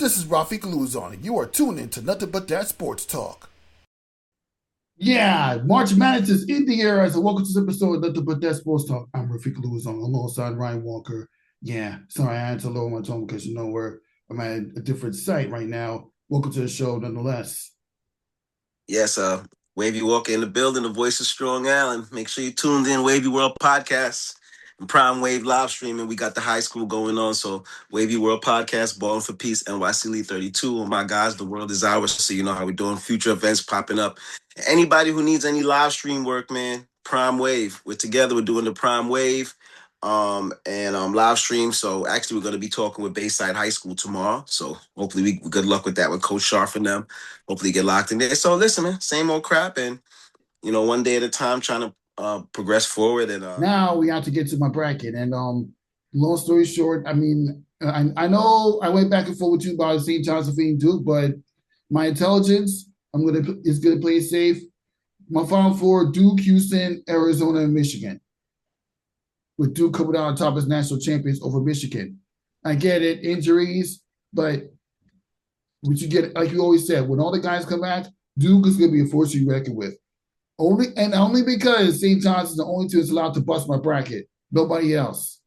This is Rafik Luzon, and you are tuned in to Nothing But That Sports Talk. Yeah, March Madness is in the air. As a welcome to this episode of Nothing But That Sports Talk. I'm Rafik Luzon alongside Ryan Walker. Yeah, sorry, I had to lower my tone because I'm at a different site right now. Welcome to the show, nonetheless. Yes, Wavy Walker in the building, the voice of Strong Allen. Make sure you tuned in Wavy World Podcast and Prime Wave live streaming. We got the high school going on, so Wavy World Podcast, Balling for Peace, NYC Elite 32. Oh my guys, the world is ours, so you know how we're doing. Future events popping up. Anybody who needs any live stream work, man, Prime Wave. We're together. We're doing the Prime Wave. And live stream. So actually, we're going to be talking with Bayside High School tomorrow. So hopefully, we good luck with that with Coach Sharf and them. Hopefully, get locked in there. So listen, man, same old crap, and one day at a time, trying to progress forward. And Now we have to get to my bracket. And long story short, I mean, I know I went back and forth with you about St. Josephine Duke, but my intelligence, is gonna play it safe. My final four: Duke, Houston, Arizona, and Michigan. With Duke coming out on top as national champions over Michigan. I get it, injuries, but what you get, like you always said, when all the guys come back, Duke is going to be a force to be reckoned with. Only because St. John's is the only team that's allowed to bust my bracket. Nobody else.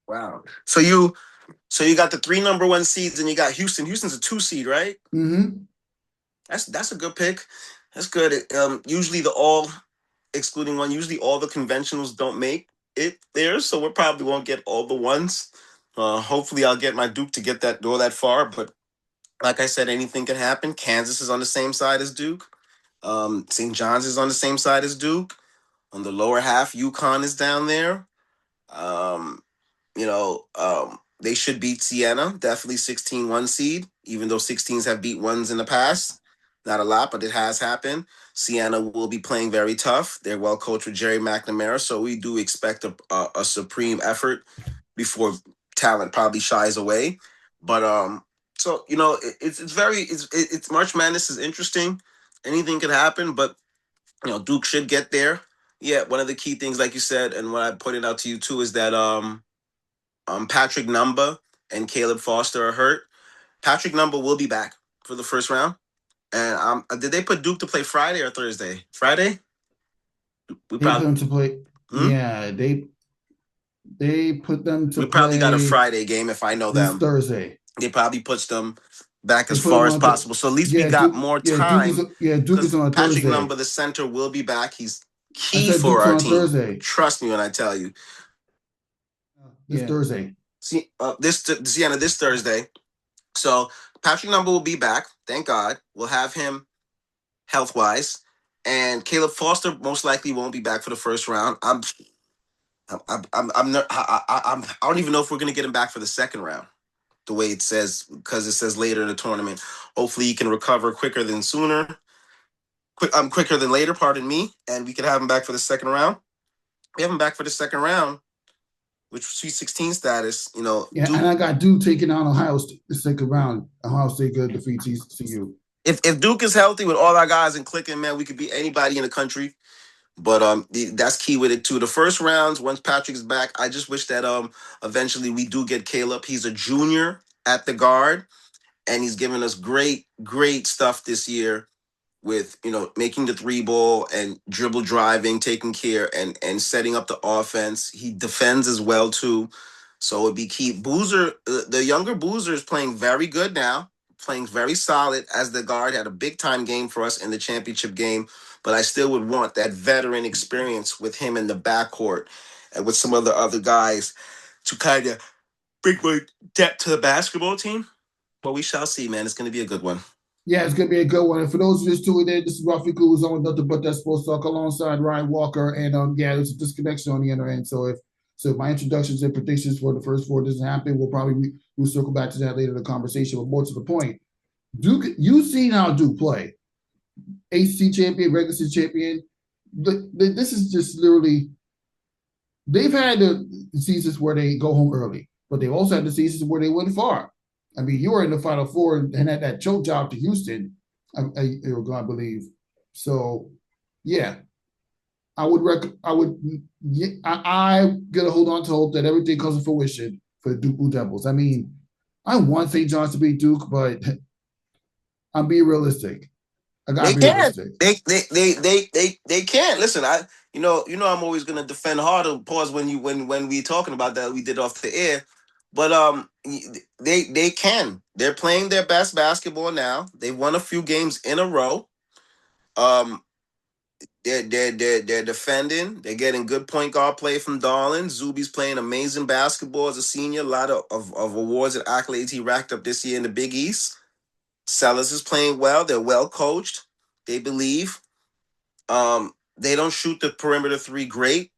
Wow. So you got the 3 number 1 seeds, and you got Houston. Houston's a 2 seed, right? Mm-hmm. That's a good pick. That's good. Usually excluding one, usually all the conventionals don't make it there, so we probably won't get all the ones. Hopefully, I'll get my Duke to go that far. But like I said, anything can happen. Kansas is on the same side as Duke. St. John's is on the same side as Duke. On the lower half, UConn is down there. Um, they should beat Siena. Definitely 16-1 seed, even though 16s have beat ones in the past. Not a lot, but it has happened. Siena will be playing very tough. They're well coached with Jerry McNamara, so we do expect a supreme effort before talent probably shies away. But so it's March Madness is interesting. Anything could happen, but Duke should get there. Yeah, one of the key things, like you said, and what I pointed out to you too, is that Patrick Numba and Caleb Foster are hurt. Patrick Numba will be back for the first round. And did they put Duke to play Friday or Thursday? Friday? They put them to play. Yeah, they put them to we play. Probably got a Friday game if I know them. Thursday. They probably puts them back as far as possible. So at least we got more time. Duke is on Patrick Thursday. Numba, the center, will be back. He's key for our team. Thursday. Trust me when I tell you. Thursday. See, this Thursday. So Patrick Number will be back. Thank God. We'll have him health-wise, and Caleb Foster most likely won't be back for the first round. I don't even know if we're gonna get him back for the second round. The way it says, because it says later in the tournament. Hopefully, he can recover quicker than later. Pardon me, and we can have him back for the second round. We have him back for the second round, which Sweet 16 status, Yeah, Duke, and I got Duke taking on Ohio State the second round. Ohio State good defeat TCU. If Duke is healthy with all our guys and clicking, man, we could beat anybody in the country. But that's key with it too. The first rounds, once Patrick's back, I just wish that eventually we do get Caleb. He's a junior at the guard, and he's given us great stuff this year with making the 3-ball and dribble driving, taking care and setting up the offense. He defends as well too, so it'd be key. Boozer, the younger Boozer, is playing very good now, playing very solid as the guard. Had a big time game for us in the championship game, but I still would want that veteran experience with him in the backcourt and with some of the other guys to kind of bring more depth to the basketball team. But we shall see, man. It's going to be a good one. Yeah, it's going to be a good one. And for those who just tuned in, this is Rafik who's on Nothing But That Sports Talk alongside Ryan Walker. And there's a disconnection on the other end. So if my introductions and predictions for the first four doesn't happen, we'll circle back to that later in the conversation. But more to the point, Duke, you've seen how Duke play. ACC champion, regular season champion. This is just literally, they've had the seasons where they go home early, but they've also had the seasons where they went far. I mean, you were in the Final Four and had that choke job to Houston, I believe. So, yeah, I'm gonna hold on to hope that everything comes to fruition for the Duke Blue Devils. I mean, I want St. John's to beat Duke, but I'm being realistic. I gotta They be can. realistic. They can. Listen, I'm always gonna defend harder. Pause when we talking about that we did off the air, but they can. They're playing their best basketball now. They've won a few games in a row. Um, they're defending. They're getting good point guard play from Darlin. Zuby's playing amazing basketball as a senior. A lot of awards and accolades he racked up this year in the Big East. Sellers is playing well. They're well coached. They believe. They don't shoot the perimeter three great.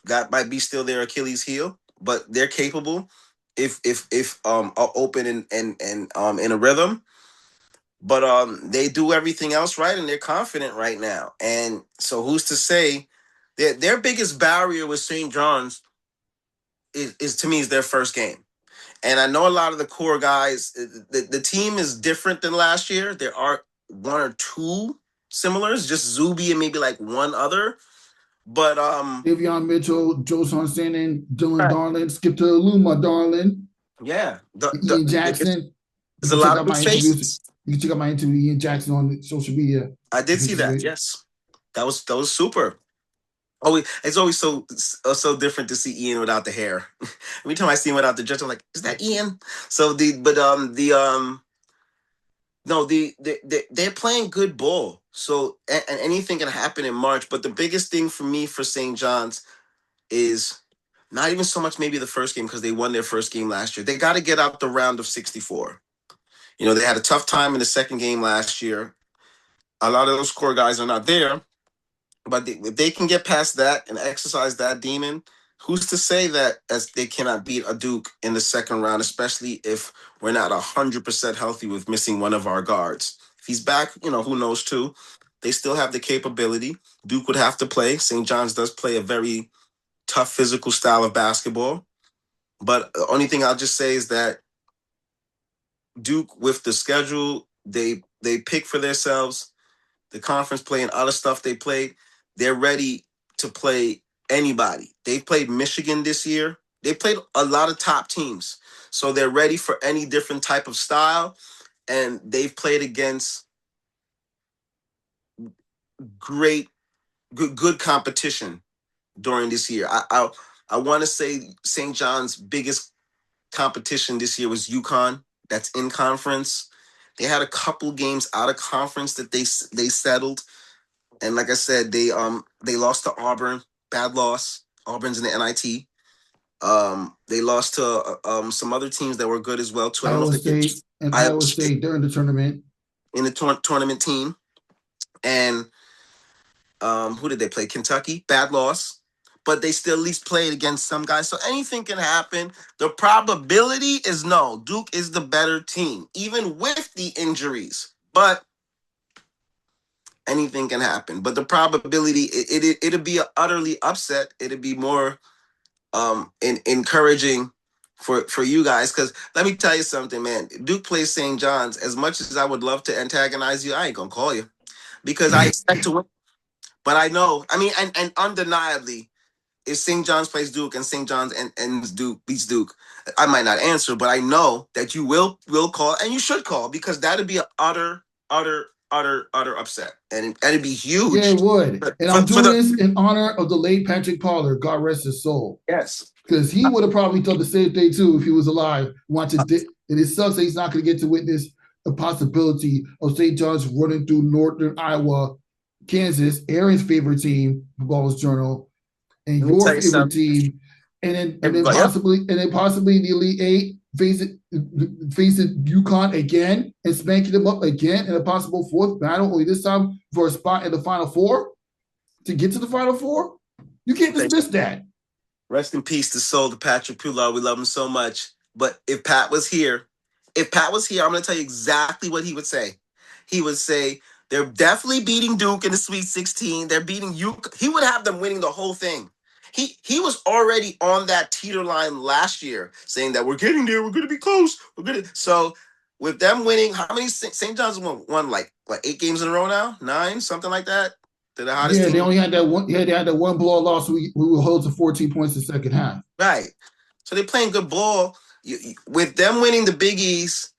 That might be still their Achilles heel, but they're capable if are open and in a rhythm. But they do everything else right, and they're confident right now. And so, who's to say that their biggest barrier with St. John's is to me is their first game. And I know a lot of the core guys. The team is different than last year. There are one or two similars, just Zuby and maybe like one other. But Davion Mitchell, Joe Sonsanen, Dylan right. Darlin, Skip to Luma, Darlin, Yeah, Ian Jackson. You there's a can check lot out of good my interviews. faces. You can check out my interview with Ian Jackson on social media. I did see that. Yes, that was super. It's always so different to see Ian without the hair. Every time I see him without the dress, I'm like, is that Ian? So no, they're playing good ball. So and anything can happen in March. But the biggest thing for me for St. John's is not even so much maybe the first game because they won their first game last year. They got to get out the round of 64. They had a tough time in the second game last year. A lot of those core guys are not there, but if they can get past that and exercise that demon, who's to say that as they cannot beat a Duke in the second round, especially if we're not 100% healthy with missing one of our guards. If he's back, who knows too. They still have the capability. Duke would have to play. St. John's does play a very tough physical style of basketball. But the only thing I'll just say is that Duke, with the schedule they pick for themselves, the conference play and other stuff they played, they're ready to play anybody. They've played Michigan this year. They played a lot of top teams. So they're ready for any different type of style. And they've played against good competition during this year. I want to say St. John's biggest competition this year was UConn. That's in conference. They had a couple games out of conference that they settled, and like I said, they lost to Auburn. Bad loss. Auburn's in the NIT. They lost to some other teams that were good as well too. I don't know Iowa if they State and Iowa State during the tournament in the tournament team, and who did they play? Kentucky. Bad loss. But they still at least played against some guys. So anything can happen. The probability is no. Duke is the better team, even with the injuries. But anything can happen. But the probability, it'll be an utterly upset. It'll be more encouraging for you guys. Because let me tell you something, man. Duke plays St. John's. As much as I would love to antagonize you, I ain't going to call you. Because I expect to win. But I know, and undeniably, if St. John's plays Duke and St. John's and Duke beats Duke, I might not answer, but I know that you will call, and you should call, because that'd be an utter upset, and it'd be huge. Yeah, it would. And I'm doing this in honor of the late Patrick Pollard, God rest his soul. Yes, because he would have probably thought the same thing too if he was alive. And it sucks that he's not going to get to witness the possibility of St. John's running through northern Iowa, Kansas, Aaron's favorite team, the Ball's Journal, and your favorite team, and then possibly in the Elite Eight, facing UConn again and spanking them up again in a possible fourth battle, only this time for a spot in the Final Four to get to the Final Four. You can't dismiss that. Rest in peace to soul to Patrick Pollard. We love him so much. But if Pat was here, I'm going to tell you exactly what he would say. He would say, they're definitely beating Duke in the Sweet 16. They're beating UConn. He would have them winning the whole thing. He was already on that teeter line last year, saying that we're getting there. We're going to be close. So with them winning, how many St. John's won like 8 games in a row now? 9, something like that. They're the hottest team. They only had that one. Yeah, they had that one blowout loss. We were held to 14 points in the second half. Right. So they're playing good ball. with them winning the Big East,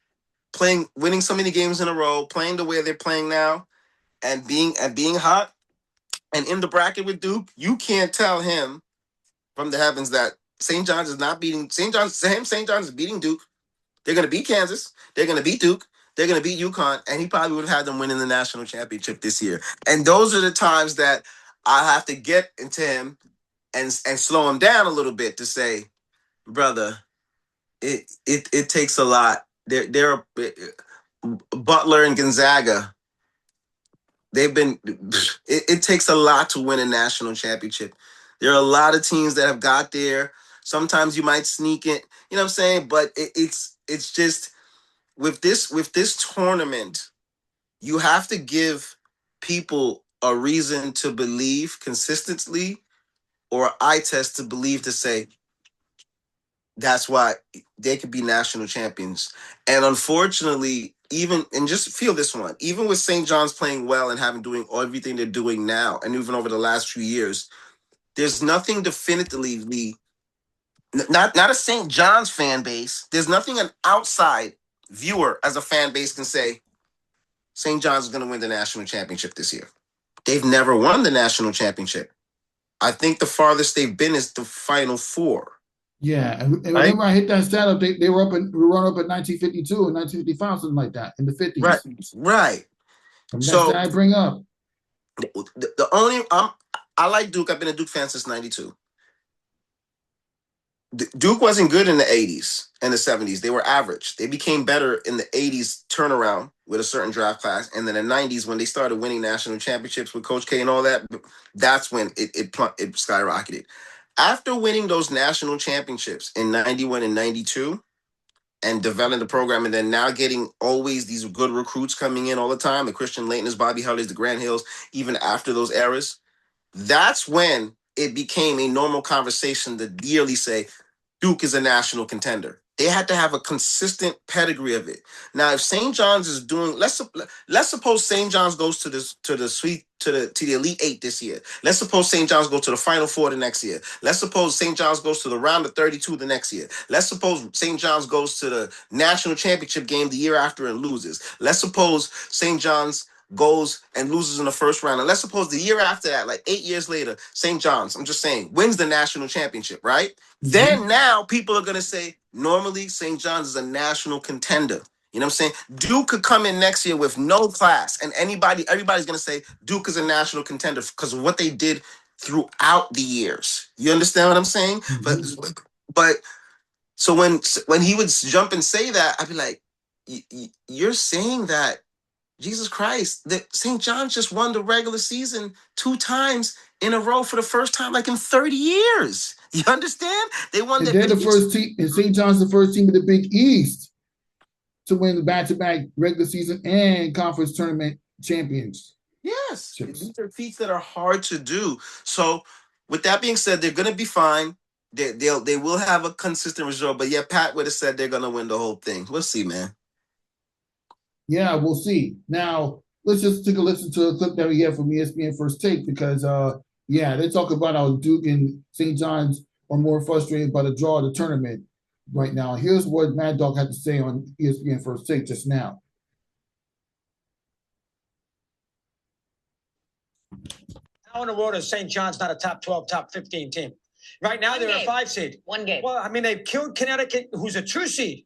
winning so many games in a row, playing the way they're playing now, and being hot, and in the bracket with Duke, you can't tell him from the heavens that St. John's is not beating St. John's. St. John's is beating Duke. They're going to beat Kansas. They're going to beat Duke. They're going to beat UConn, and he probably would have had them winning the national championship this year. And those are the times that I have to get into him and slow him down a little bit to say, brother, it takes a lot. They're Butler and Gonzaga. They've been. It takes a lot to win a national championship. There are a lot of teams that have got there. Sometimes you might sneak it. You know what I'm saying? But it's just with this tournament, you have to give people a reason to believe consistently, or eye test to believe to say that's why they could be national champions. And unfortunately, just feel this one, even with St. John's playing well and doing everything they're doing now, and even over the last few years, there's nothing definitively, not a St. John's fan base, there's nothing an outside viewer as a fan base can say, St. John's is going to win the national championship this year. They've never won the national championship. I think the farthest they've been is the Final Four. Yeah, and whenever I hit that stat up, they were up in, we run up at 1952 and 1955, something like that, in the 50s. Right. So I bring up. The only I like Duke. I've been a Duke fan since '92. Duke wasn't good in the 80s and the 70s. They were average. They became better in the 80s turnaround with a certain draft class. And then the 90s, when they started winning national championships with Coach K and all that, that's when it skyrocketed. After winning those national championships in 91 and 92 and developing the program, and then now getting always these good recruits coming in all the time, the Christian Laettners, Bobby Hurleys, the Grant Hills, even after those eras, that's when it became a normal conversation to yearly say Duke is a national contender. They had to have a consistent pedigree of it. Now, if St. John's is doing, let's suppose St. John's goes to the Elite Eight this year. Let's suppose St. John's goes to the Final Four the next year. Let's suppose St. John's goes to the round of 32 the next year. Let's suppose St. John's goes to the national championship game the year after and loses. Let's suppose St. John's goes and loses in the first round. And let's suppose the year after that, like 8 years later, St. John's, I'm just saying, wins the national championship, right? Mm-hmm. Then now people are going to say, normally St. John's is a national contender. You know what I'm saying? Duke could come in next year with no class, and everybody's going to say Duke is a national contender because of what they did throughout the years. You understand what I'm saying? Mm-hmm. But so when he would jump and say that, I'd be like, you're saying that Jesus Christ, that St. John's just won the regular season 2 times in a row for the first time, like in 30 years. You understand? They won. They're the first team, and St. John's the first team in the Big East to win the back-to-back regular season and conference tournament champions. Yes, these are feats that are hard to do. So, with that being said, they're going to be fine. They will have a consistent result. But yeah, Pat would have said they're going to win the whole thing. We'll see, man. Yeah, we'll see. Now, let's just take a listen to a clip that we have from ESPN First Take because, they talk about how Duke and St. John's are more frustrated by the draw of the tournament right now. Here's what Mad Dog had to say on ESPN First Take just now. How in the world is St. John's not a top 12, top 15 team? Right now, they're a 5 seed. One game. Well, I mean, they've killed Connecticut, who's a 2 seed.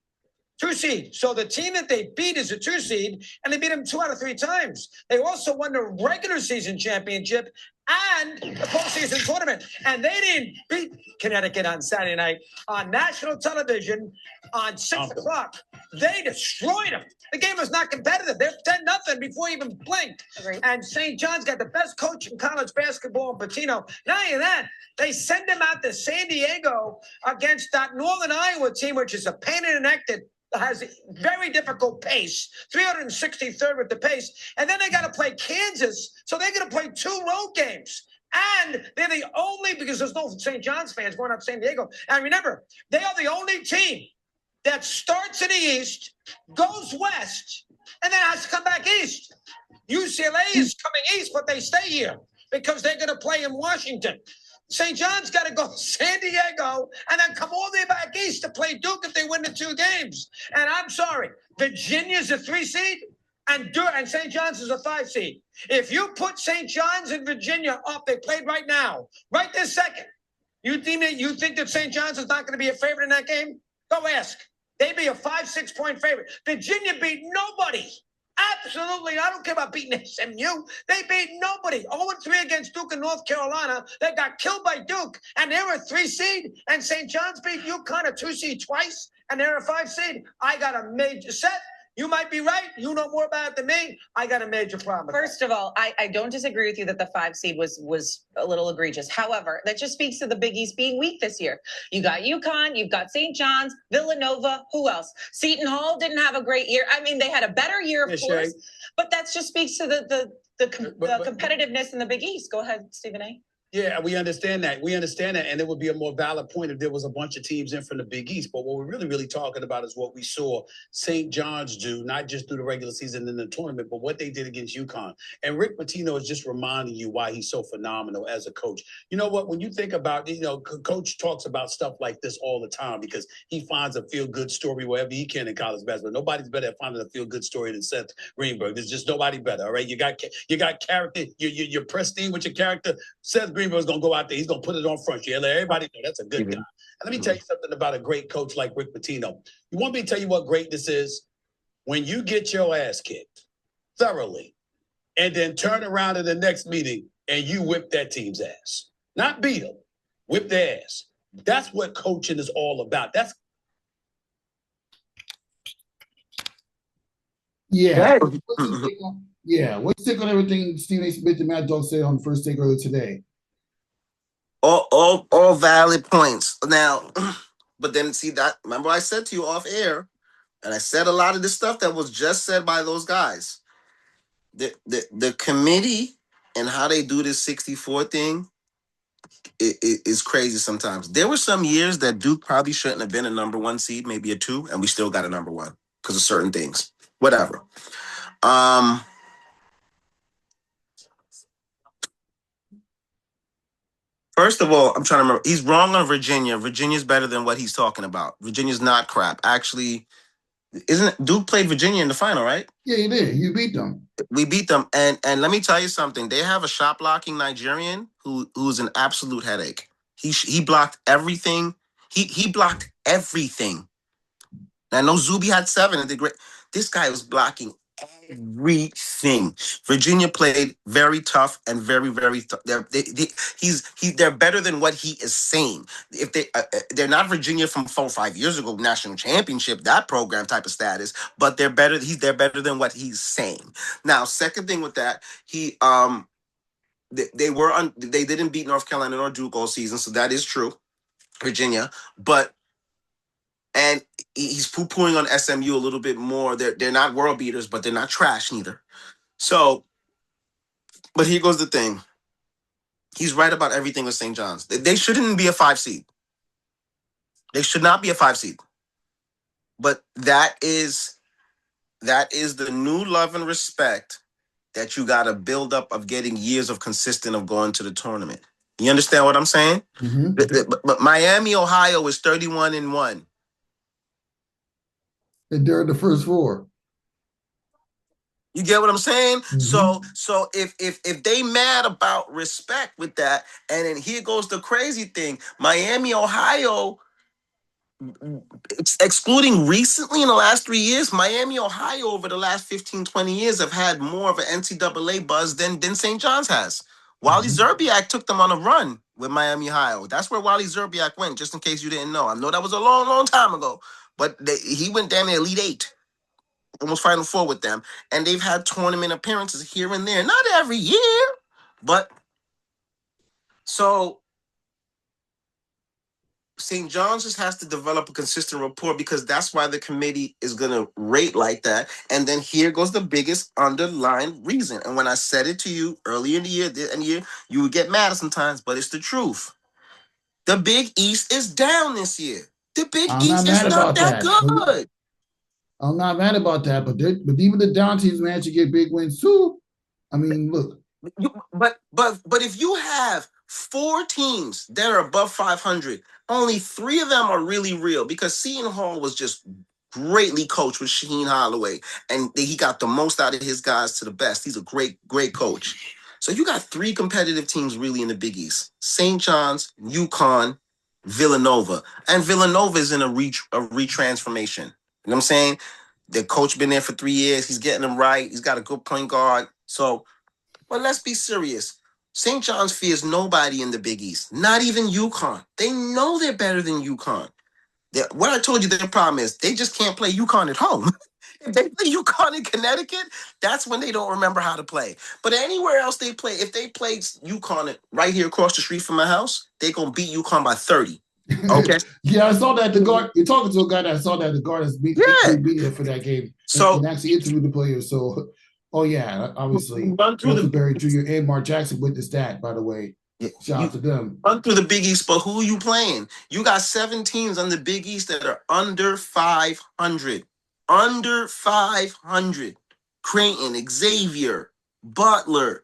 2 seed. So the team that they beat is a 2 seed, and they beat them 2 out of 3 times. They also won the regular season championship and the postseason tournament. And they didn't beat Connecticut on Saturday night on national television on 6 o'clock. They destroyed them. The game was not competitive. They're 10-0 before you even blinked. And St. John's got the best coach in college basketball in Pitino. Not only that, they send them out to San Diego against that Northern Iowa team, which is a pain in the neck that has a very difficult pace, 363rd with the pace. And then they got to play Kansas. So they're going to play 2 road games. And they're the only, because there's no St. John's fans going up to San Diego. And remember, they are the only team that starts in the East, goes west, and then has to come back east. UCLA is coming east, but they stay here because they're going to play in Washington. St. John's got to go to San Diego and then come all the way back east to play Duke if they win the 2 games. And I'm sorry, Virginia's a 3 seed and St. John's is a 5 seed. If you put St. John's and Virginia up, they played right now, right this second. You think that St. John's is not going to be a favorite in that game? Go ask. They'd be a 5-6 point favorite. Virginia beat nobody. Absolutely. I don't care about beating SMU. They beat nobody. 0-3 against Duke in North Carolina. They got killed by Duke, and they were a 3 seed. And St. John's beat UConn, a 2 seed twice, and they're a 5 seed. I got a major set. You might be right. You know more about it than me. I got a major problem. First of all, I don't disagree with you that the 5 seed was a little egregious. However, that just speaks to the Big East being weak this year. You got UConn, you've got St. John's, Villanova, who else? Seton Hall didn't have a great year. I mean, they had a better year, of course, but that just speaks to the competitiveness in the Big East. Go ahead, Stephen A. Yeah, we understand that. And it would be a more valid point if there was a bunch of teams in from the Big East. But what we're really talking about is what we saw St. John's do, not just through the regular season and the tournament, but what they did against UConn. And Rick Pitino is just reminding you why he's so phenomenal as a coach. You know what? When you think about, Coach talks about stuff like this all the time because he finds a feel-good story wherever he can in college basketball. Nobody's better at finding a feel-good story than Seth Greenberg. There's just nobody better, all right? You got character. You're pristine with your character. Seth Greenberg's going to go out there. He's going to put it on front. You let everybody know that's a good guy. And let me tell you something about a great coach like Rick Pitino. You want me to tell you what greatness is? When you get your ass kicked thoroughly and then turn around in the next meeting and you whip that team's ass. Not beat them, whip their ass. That's what coaching is all about. Yeah. What's your take on everything Stephen A. Smith and Matt Dog said on the first take earlier today? All valid points. Now, but then see that, remember I said to you off air, and I said a lot of this stuff that was just said by those guys. The committee and how they do this 64 thing is crazy sometimes. There were some years that Duke probably shouldn't have been a number 1 seed, maybe a 2, and we still got a number 1 because of certain things. Whatever. First of all, I'm trying to remember. He's wrong on Virginia. Virginia's better than what he's talking about. Virginia's not crap. Actually, Duke played Virginia in the final, right? Yeah, you did. You beat them. We beat them. And let me tell you something. They have a shot blocking Nigerian who's an absolute headache. He blocked everything. He blocked everything. I know Zuby had 7 and did great. This guy was blocking everything. Virginia played very tough and very, very tough. They're better than what he is saying. If they're not Virginia from 4 or 5 years ago, national championship, that program type of status, but they're better. They're better than what he's saying. Now, second thing with that, they didn't beat North Carolina or Duke all season, so that is true, Virginia, and he's poo-pooing on SMU a little bit more. They're not world beaters, but they're not trash neither. So, but here goes the thing. He's right about everything with St. John's. They shouldn't be a 5 seed. They should not be a 5 seed. But that is the new love and respect that you got to build up of getting years of consistent of going to the tournament. You understand what I'm saying? Mm-hmm. But Miami, Ohio is 31-1. They're the first 4. You get what I'm saying? Mm-hmm. So if they mad about respect with that, and then here goes the crazy thing. Miami, Ohio, excluding recently in the last 3 years, Miami, Ohio over the last 15, 20 years have had more of an NCAA buzz than St. John's has. Wally Zerbiak took them on a run with Miami, Ohio. That's where Wally Zerbiak went, just in case you didn't know. I know that was a long, long time ago. But he went down the Elite 8, almost Final 4 with them. And they've had tournament appearances here and there. Not every year, but so St. John's just has to develop a consistent rapport because that's why the committee is going to rate like that. And then here goes the biggest underlying reason. And when I said it to you earlier in the year, you would get mad sometimes, but it's the truth. The Big East is down this year. The Big East is not that good. I'm not mad about that, but even the down teams managed to get big wins too. I mean, look. But if you have 4 teams that are above 500. Only 3 of them are really real because Seton Hall was just greatly coached with Shaheen Holloway, and he got the most out of his guys to the best. He's a great coach. So you got 3 competitive teams really in the Big East: St. John's, UConn, Villanova, and Villanova is in a retransformation. You know what I'm saying? The coach been there for 3 years. He's getting them right. He's got a good point guard. So, but let's be serious. St. John's fears nobody in the Big East, not even UConn. They know they're better than UConn. What I told you their problem is, they just can't play UConn at home. If they play UConn in Connecticut, that's when they don't remember how to play. But anywhere else they play, if they play UConn right here across the street from my house, they're going to beat UConn by 30. Okay? Yeah, I saw that the guard. You're talking to a guy that saw that the guard has beat there for that game. So and actually interviewed the players. So, oh yeah, obviously, Russell Berry Jr. and Mark Jackson witnessed that. By the way, shout out to them. Run through the Big East, but who are you playing? You got 7 teams on the Big East that are under 500. Under 500. Creighton, Xavier, Butler.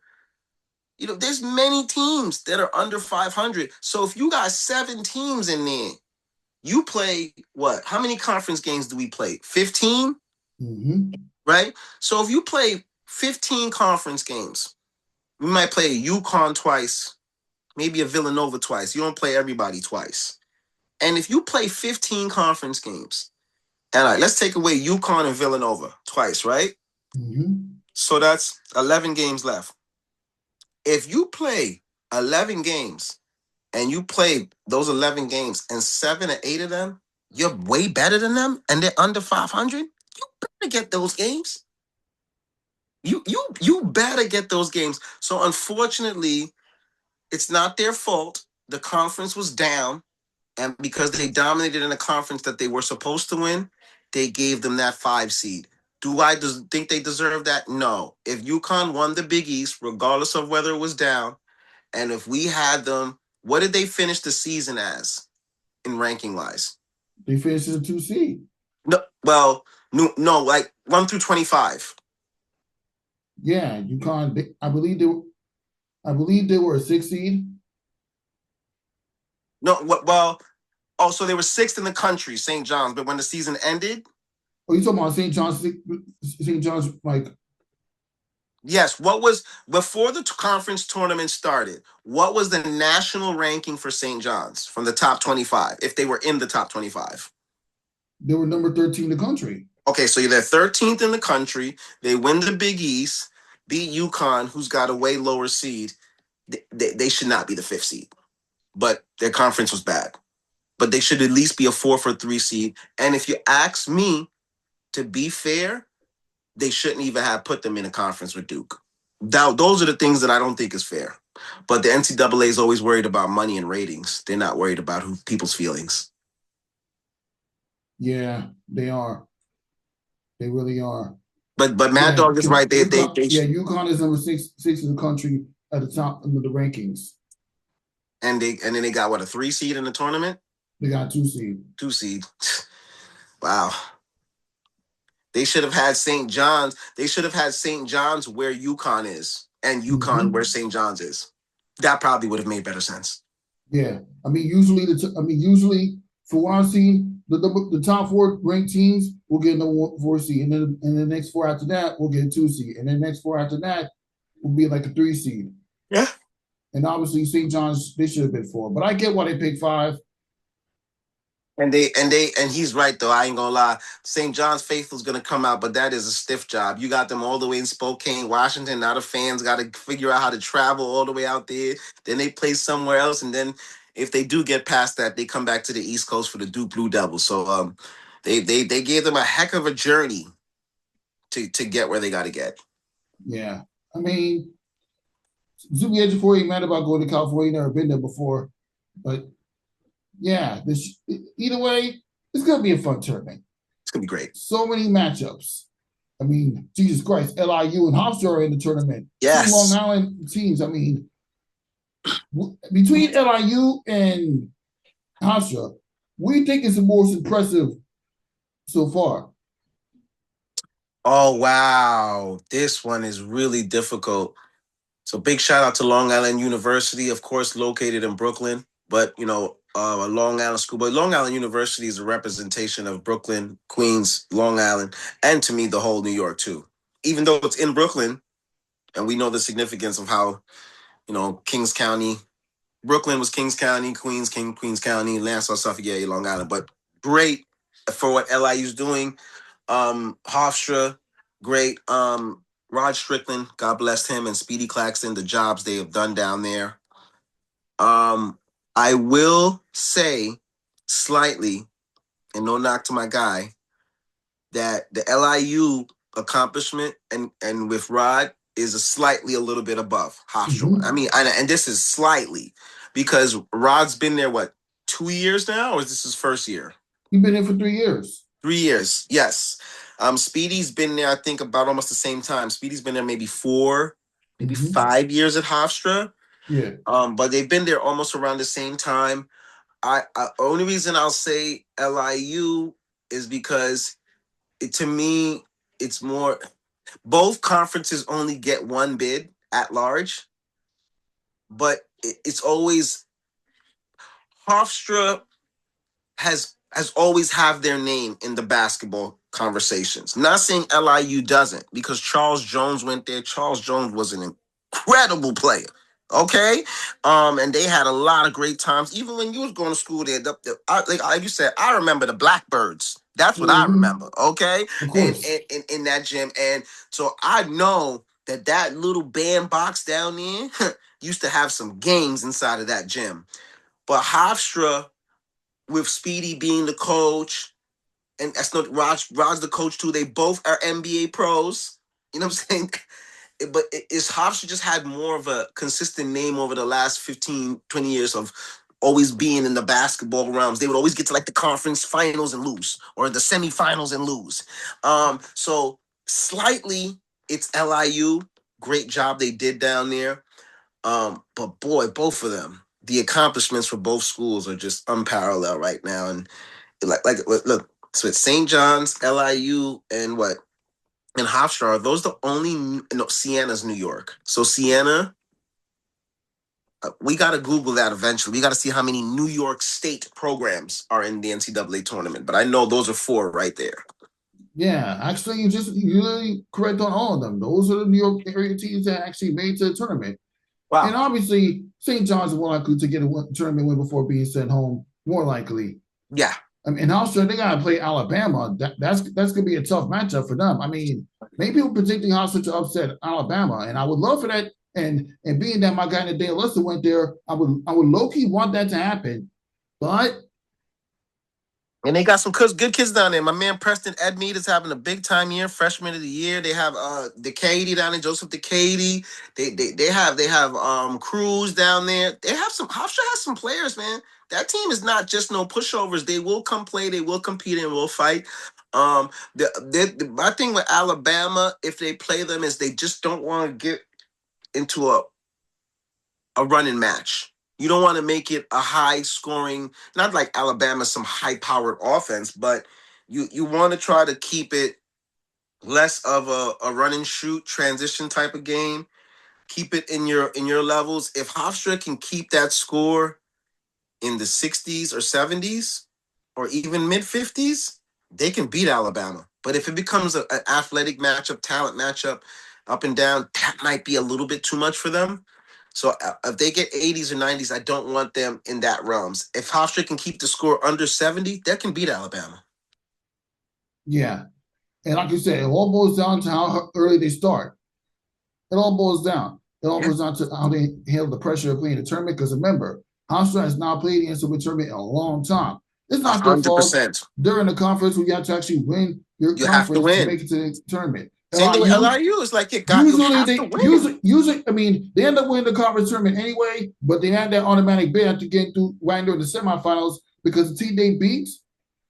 You know, there's many teams that are under 500. So if you got 7 teams in there, you play what? How many conference games do we play? 15? Mm-hmm. Right? So if you play 15 conference games, we might play a UConn twice, maybe a Villanova twice. You don't play everybody twice. And if you play 15 conference games, and let's take away UConn and Villanova twice, right? Mm-hmm. So that's 11 games left. If you play 11 games and you play those 11 games and 7 or 8 of them, you're way better than them and they're under 500, you better get those games. You better get those games. So unfortunately, it's not their fault. The conference was down, and because they dominated in a conference that they were supposed to win, they gave them that 5 seed. Do I think they deserve that? No. If UConn won the Big East, regardless of whether it was down, and if we had them, what did they finish the season as in ranking wise? They finished as a 2 seed. No, well, no, like 1 through 25. Yeah, UConn. I believe they were a 6 seed. No, well, so they were 6th in the country, St. John's, but when the season ended. Oh, you talking about St. John's? St. John's, like. Yes. What was before the conference tournament started? What was the national ranking for St. John's from the top 25? If they were in the top 25, they were number 13 in the country. Okay, so they're 13th in the country. They win the Big East, beat UConn, who's got a way lower seed. They should not be the 5th seed, but their conference was bad. But they should at least be a 4th or 3 seed. And if you ask me, to be fair, they shouldn't even have put them in a conference with Duke. Now, those are the things that I don't think is fair. But the NCAA is always worried about money and ratings. They're not worried about people's feelings. Yeah, they are. They really are. But Mad Dog is right. UConn is number 6 in the country at the top of the rankings. And then they got, what, a 3 seed in the tournament? They got 2 seed. 2 seed. Wow. They should have had St. John's. They should have had St. John's where UConn is and UConn where St. John's is. That probably would have made better sense. Yeah, usually for what I've seen, the top 4 ranked teams will get a 4 seed, and then the next 4 after that will get a 2 seed, and then the next 4 after that will be like a 3 seed. Yeah. And obviously St. John's, they should have been 4, but I get why they picked 5. And he's right though. I ain't gonna lie. St. John's faithful's gonna come out, but that is a stiff job. You got them all the way in Spokane, Washington. Now the fans got to figure out how to travel all the way out there. Then they play somewhere else, and then if they do get past that, they come back to the East Coast for the Duke Blue Devils. So they gave them a heck of a journey to get where they got to get. Yeah, I mean, Zuby Ejiofor ain't mad about going to California. Never been there before, but. Yeah, either way, it's going to be a fun tournament. It's going to be great. So many matchups. I mean, Jesus Christ, LIU and Hofstra are in the tournament. Yes. 2 Long Island teams. I mean, between LIU and Hofstra, what do you think is the most impressive so far? Oh, wow. This one is really difficult. So big shout out to Long Island University, of course, located in Brooklyn, but a Long Island school. But Long Island University is a representation of Brooklyn, Queens, Long Island, and to me, the whole New York too. Even though it's in Brooklyn, and we know the significance of how Kings County, Brooklyn was Kings County, Queens County, Nassau, Suffolk, yeah, Long Island. But great for what LIU's doing. Hofstra, great. Rod Strickland, God bless him, and Speedy Claxton, the jobs they have done down there. I will say slightly, and no knock to my guy, that the LIU accomplishment and with Rod is a little bit above Hofstra. Mm-hmm. I mean, and this is slightly because Rod's been there, 2 years now, or is this his first year? He's been there for 3 years. 3 years, yes. Speedy's been there, I think, about almost the same time. Speedy's been there maybe 4, maybe 5 years at Hofstra. Yeah. But they've been there almost around the same time. I only reason I'll say LIU is because to me it's more. Both conferences only get one bid at large, but it's always Hofstra has always have their name in the basketball conversations. Not saying LIU doesn't, because Charles Jones went there. Charles Jones was an incredible player. Okay, and they had a lot of great times. Even when you was going to school there, like you said, I remember the Blackbirds. That's what I remember. Okay, of course, in that gym, and so I know that little bandbox down there used to have some games inside of that gym. But Hofstra, with Speedy being the coach, and that's not Rod's the coach too. They both are NBA pros. You know what I'm saying? But is Hofstra just had more of a consistent name over the last 15, 20 years of always being in the basketball realms. They would always get to like the conference finals and lose, or the semifinals and lose. So slightly, it's LIU. Great job they did down there. But boy, both of them, the accomplishments for both schools are just unparalleled right now. And look, so it's St. John's, LIU, and what? And Hofstra, are those the only? No, Sienna's New York. So Sienna, we got to Google that eventually. We got to see how many New York State programs are in the NCAA tournament. But I know those are 4 right there. Yeah, actually, you're really correct on all of them. Those are the New York area teams that actually made to the tournament. Wow. And obviously, St. John's is more likely to get a tournament win before being sent home. More likely. Yeah. I mean, also they gotta play Alabama. That's gonna be a tough matchup for them. I mean, maybe people predicting Hofstra to upset Alabama, and I would love for that. And being that my guy in the day Alyssa went there, I would low key want that to happen. But and they got some good kids down there. My man Preston Edmead is having a big time year, freshman of the year. They have Decady down there, Joseph Decady. They have Cruz down there. They have some. Hofstra has some players, man. That team is not just no pushovers. They will come play. They will compete and will fight. My thing with Alabama, if they play them, is they just don't want to get into a running match. You don't want to make it a high scoring, not like Alabama, some high powered offense, but you want to try to keep it less of a run and shoot transition type of game. Keep it in your levels. If Hofstra can keep that score in the 60s or 70s or even mid 50s, they can beat Alabama. But if it becomes an athletic matchup, talent matchup, up and down, that might be a little bit too much for them. So if they get 80s or 90s, I don't want them in that realms. If Hofstra can keep the score under 70, they can beat Alabama. Yeah. And like you said, it all boils down to how early they start. It all boils down. It all boils down to how they handle the pressure of playing the tournament. Because remember, Hofstra has not played the NCAA tournament in a long time. It's not their fault. During the conference, we have to actually win your conference to make it to the tournament. Same thing with LIU. It's like usually, I mean, they end up winning the conference tournament anyway, but they had that automatic bid after getting through right during the semifinals because the team they beat,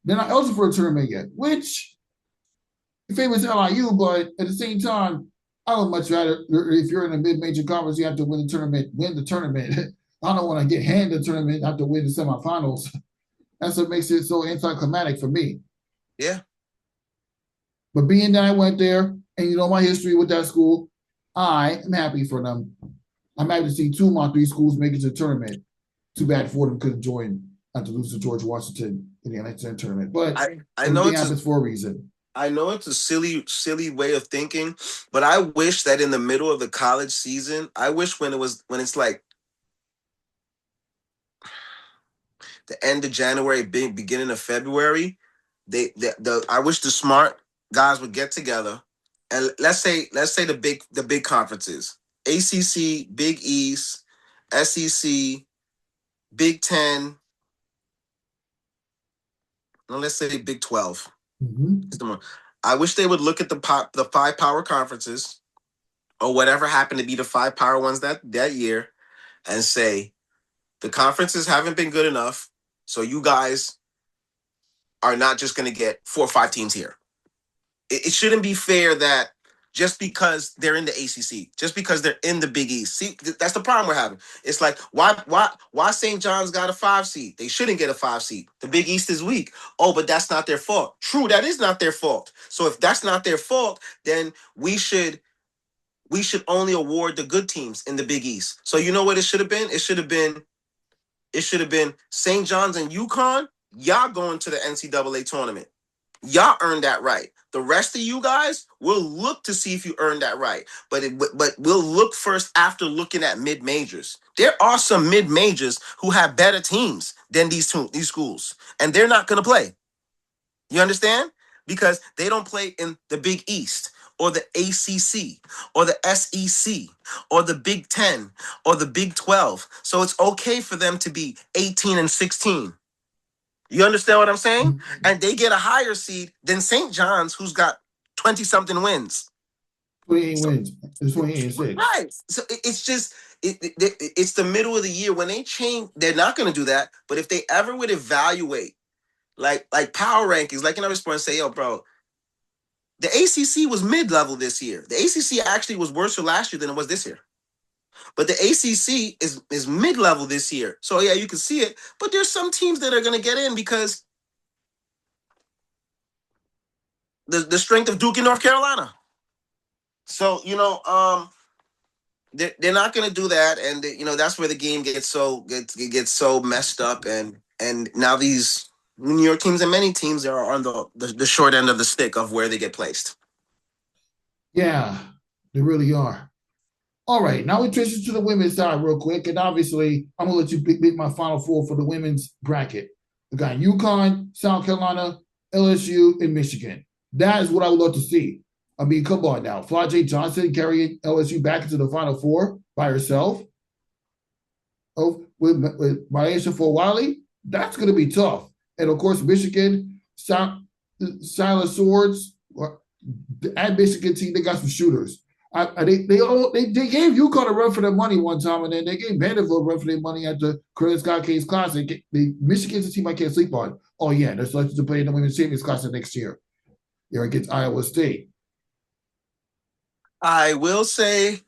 they're not eligible for a tournament yet, which favors LIU, but at the same time, I would much rather, if you're in a mid-major conference, you have to win the tournament. I don't want to get handed the tournament after win the semifinals. That's what makes it so anticlimactic for me. Yeah. But being that I went there, and you know my history with that school, I am happy for them. I'm happy to see 2 of my 3 schools make it to the tournament. Too bad Fordham couldn't join after losing to George Washington in the NCAA tournament. But I know everything happens for a reason. I know it's a silly way of thinking, but I wish that in the middle of the college season, I wish when it's like the end of January, beginning of February, I wish the smart guys would get together and let's say the big conferences: ACC, Big East, SEC, Big 10, and let's say Big 12. Mm-hmm. I wish they would look at the 5 power conferences or whatever happened to be the 5 power ones that year and say the conferences haven't been good enough, so you guys are not just going to get 4 or 5 teams here. It shouldn't be fair that just because they're in the ACC, just because they're in the Big East. See, that's the problem we're having. It's like, why St. John's got a 5 seed? They shouldn't get a 5 seed. The Big East is weak. Oh, but that's not their fault. True, that is not their fault. So if that's not their fault, then we should only award the good teams in the Big East. So you know what it should have been? It should have been St. John's and UConn. Y'all going to the NCAA tournament. Y'all earned that right. The rest of you guys will look to see if you earned that right. But we'll look first after looking at mid-majors. There are some mid-majors who have better teams than these schools, and they're not going to play. You understand? Because they don't play in the Big East or the ACC or the SEC or the Big 10 or the Big 12. So it's okay for them to be 18 and 16. You understand what I'm saying? Mm-hmm. And they get a higher seed than St. John's, who's got 20-something wins. 28 wins. It's 28 and 6. Right. So it's just, it's the middle of the year. When they change, they're not going to do that. But if they ever would evaluate, like power rankings, like in other sports, say, yo, bro, the ACC was mid-level this year. The ACC actually was worse for last year than it was this year. But the ACC is mid-level this year. So, yeah, you can see it. But there's some teams that are going to get in because the strength of Duke and North Carolina. So, they're not going to do that. And, that's where the game gets so messed up. And now these New York teams and many teams are on the short end of the stick of where they get placed. Yeah, they really are. All right, now we transition to the women's side real quick. And obviously, I'm going to let you pick my final 4 for the women's bracket. We got UConn, South Carolina, LSU, and Michigan. That is what I would love to see. I mean, come on now. Flajay Johnson carrying LSU back into the Final Four by herself. Oh, with Maisha Fowali, that's going to be tough. And of course, Michigan, Silas Swords, at Michigan team, they got some shooters. They gave UConn a run for their money one time, and then they gave Vanderbilt a run for their money at the Coretta Scott Case Classic. Michigan's a team I can't sleep on. Oh yeah, they're selected to play in the Women's Champions Classic next year. Here against Iowa State. I will say.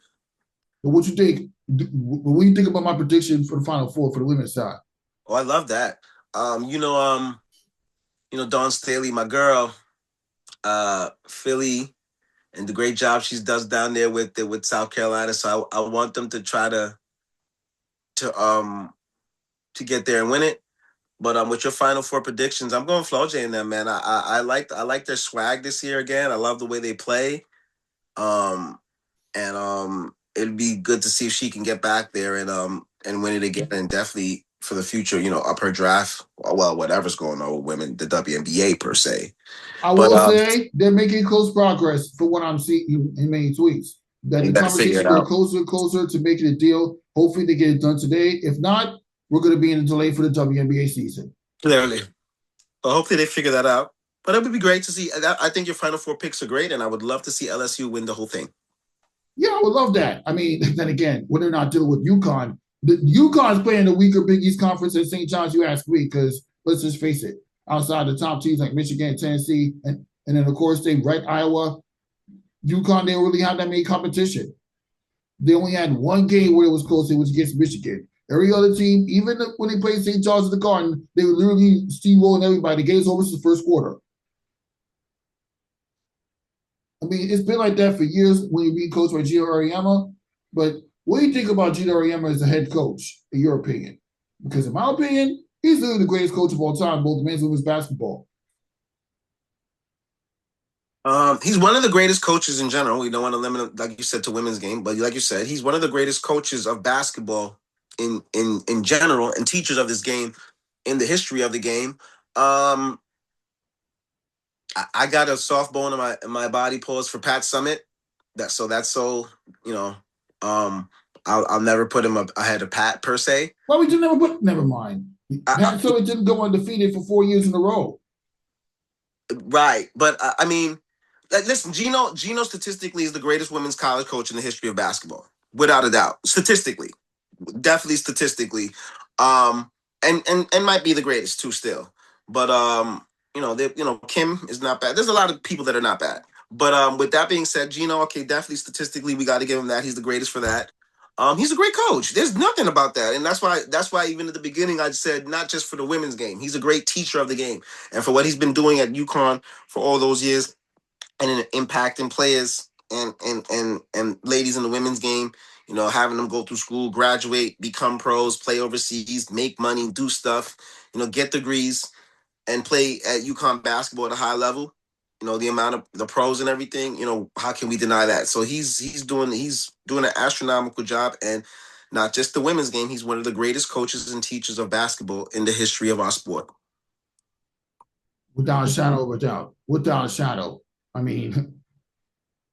But what you think? What do you think about my prediction for the Final Four for the women's side? Oh, I love that. Dawn Staley, my girl, Philly, and the great job she does down there with South Carolina. So I want them to try to get there and win it. But with your Final Four predictions, I'm going Flojay in them, man. I like their swag this year again. I love the way they play. It'd be good to see if she can get back there and win it again, and definitely for the future, up her draft. Well, whatever's going on with women, the WNBA per se. I will say they're making close progress for what I'm seeing in many tweets. That the conversations are closer and closer to making a deal. Hopefully they get it done today. If not, we're going to be in a delay for the WNBA season. Clearly. Well, hopefully they figure that out. But it would be great to see. I think your Final Four picks are great, and I would love to see LSU win the whole thing. Yeah, I would love that. I mean, then again, when they're not dealing with UConn, UConn's playing a weaker Big East Conference than St. John's, you ask me, because let's just face it, outside the top teams like Michigan, Tennessee, and then, of course, they right Iowa, UConn, they don't really have that many competition. They only had one game where it was close, it was against Michigan. Every other team, even when they played St. John's at the Garden, they were literally steamrolling everybody. The game's over to the first quarter. I mean, it's been like that for years when you being coached by Gio Auriemma, but What do you think about Gino Auriemma as a head coach, in your opinion? Because in my opinion, he's literally the greatest coach of all time, both men's and women's basketball. He's one of the greatest coaches in general. We don't want to limit him, like you said, to women's game, but like you said, he's one of the greatest coaches of basketball in general and teachers of this game in the history of the game. I got a soft bone in my body. Pause for Pat Summitt. That's so you know. I'll never put him ahead of Pat per se. Why would you never put? Never mind. Pat Summitt didn't go undefeated for 4 years in a row. Right, but I mean, listen, Gino statistically is the greatest women's college coach in the history of basketball, without a doubt. Statistically, definitely statistically, and might be the greatest too still. But Kim is not bad. There's a lot of people that are not bad. But with that being said, Gino, okay, definitely statistically, we got to give him that. He's the greatest for that. He's a great coach. There's nothing about that, and that's why even at the beginning I said not just for the women's game. He's a great teacher of the game, and for what he's been doing at UConn for all those years, and impacting players and ladies in the women's game. Having them go through school, graduate, become pros, play overseas, make money, do stuff, get degrees, and play at UConn basketball at a high level. The amount of the pros and everything. How can we deny that? So he's doing an astronomical job, and not just the women's game. He's one of the greatest coaches and teachers of basketball in the history of our sport. Without a shadow of a doubt. Without a shadow. I mean,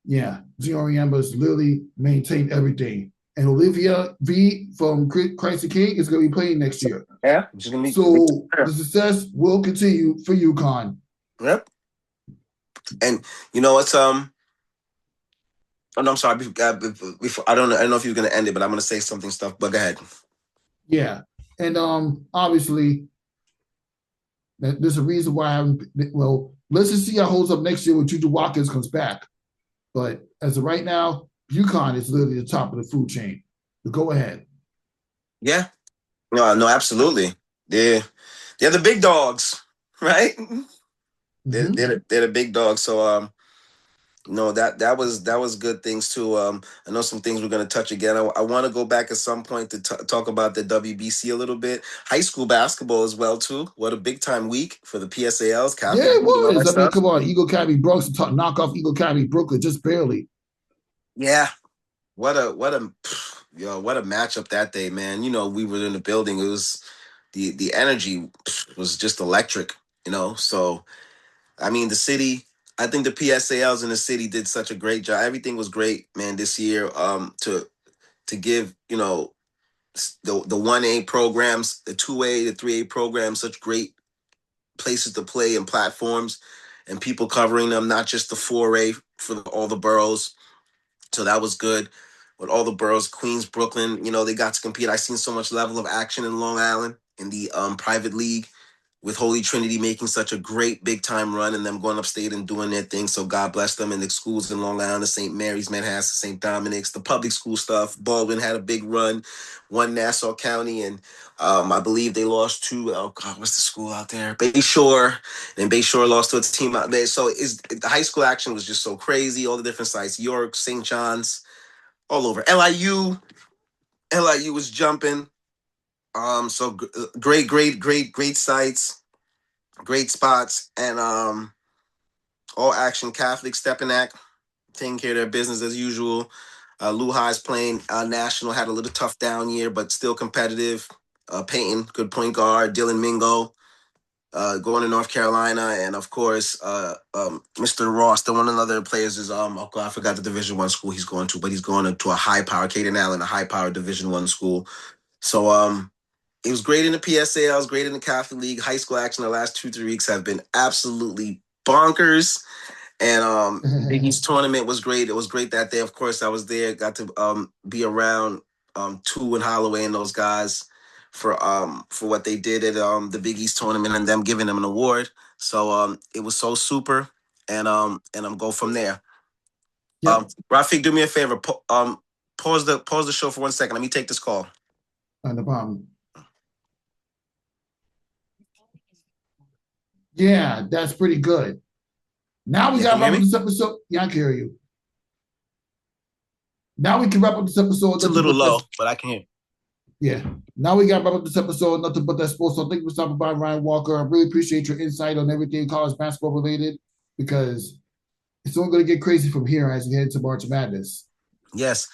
yeah, Gino Auriemma's literally maintained everything. And Olivia V from Christ the King is going to be playing next year. Yeah. So the success will continue for UConn. Yep. And it's Oh, no, I'm sorry. Before, I don't know if you're going to end it, but I'm going to say something stuff. But go ahead. Yeah, and obviously, there's a reason why I haven't. Well, let's just see how it holds up next year when Juju Watkins comes back. But as of right now, UConn is literally the top of the food chain. So go ahead. Yeah. No, absolutely. They're the big dogs, right? Mm-hmm. They're the big dogs. So that was good things too. I know some things we're going to touch again. I want to go back at some point to talk about the WBC a little bit. High school basketball as well too. What a big time week for the PSALs. Yeah, it was. I mean, come on, Eagle Academy Bronx knock off Eagle Academy Brooklyn just barely. Yeah, what a matchup that day, man. We were in the building. It was the energy was just electric. So. I mean, the city, I think the PSALs in the city did such a great job. Everything was great, man, this year. To give, the 1A programs, the 2A, the 3A programs, such great places to play and platforms and people covering them, not just the 4A for all the boroughs. So that was good. With all the boroughs, Queens, Brooklyn, they got to compete. I seen so much level of action in Long Island in the private league, with Holy Trinity making such a great big-time run and them going upstate and doing their thing. So God bless them. And the schools in Long Island, the St. Mary's, Manhasset, St. Dominic's, the public school stuff. Baldwin had a big run, won Nassau County, and I believe they lost to, what's the school out there? Bayshore. And Bayshore lost to a team out there. So the high school action was just so crazy. All the different sites, York, St. John's, all over. LIU was jumping. So great sites, great spots, and all action Catholic stepping act, taking care of their business as usual. Lou High's playing national, had a little tough down year, but still competitive. Peyton, good point guard. Dylan Mingo, going to North Carolina, and of course, Mr. Ross. The one of the other players is I forgot the Division I school he's going to, but he's going to a high power, Caden Allen, a high power Division I school. So it was great in the PSA. I was great in the Catholic League. High school action the last 2-3 weeks have been absolutely bonkers. And Big East tournament was great. It was great that day. Of course, I was there. Got to be around Tu and Holloway and those guys for what they did at the Big East tournament and them giving them an award. So it was so super. And I'm go from there. Yep. Rafiq, do me a favor. Pause the show for 1 second. Let me take this call. No problem. Yeah, that's pretty good. Now we got to wrap up this episode. Yeah, I can hear you. Now we can wrap up this episode. It's a little low, but I can hear. Yeah. Now we got to wrap up this episode. Nothing but that sports. So thank you for stopping by, Ryan Walker. I really appreciate your insight on everything college basketball related, because it's only going to get crazy from here as we head into March Madness. Yes.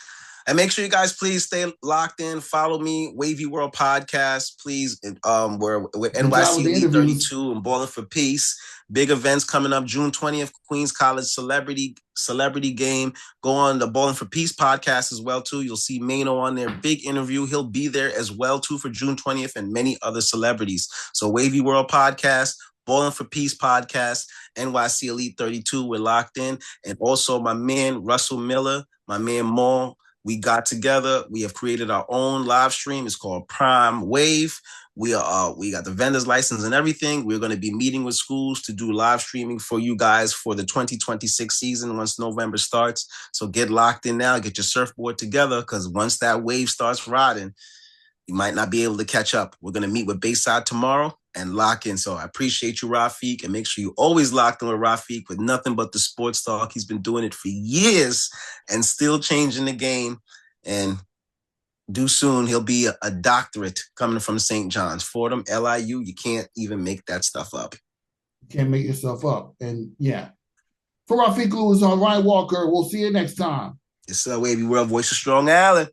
And make sure you guys please stay locked in. Follow me, Wavy World Podcast. Please, we're NYC Elite 32 and Balling for Peace. Big events coming up June 20th, Queens College Celebrity Game. Go on the Balling for Peace podcast as well, too. You'll see Mano on there. Big interview. He'll be there as well, too, for June 20th and many other celebrities. So Wavy World Podcast, Balling for Peace podcast, NYC Elite 32, we're locked in. And also my man, Russell Miller, my man, Maul. We got together. We have created our own live stream. It's called Prime Wave. We got the vendor's license and everything. We're going to be meeting with schools to do live streaming for you guys for the 2026 season once November starts. So get locked in now. Get your surfboard together, because once that wave starts riding, you might not be able to catch up. We're going to meet with Bayside tomorrow and lock in. So I appreciate you, Rafiq, and make sure you always locked in with Rafiq with nothing but the sports talk. He's been doing it for years and still changing the game. And due soon, he'll be a doctorate coming from St. John's. Fordham, LIU, you can't even make that stuff up. You can't make yourself up. And yeah. For Rafiq Lewis on Ryan Walker, we'll see you next time. It's Wavy World, Voice of Strong Island.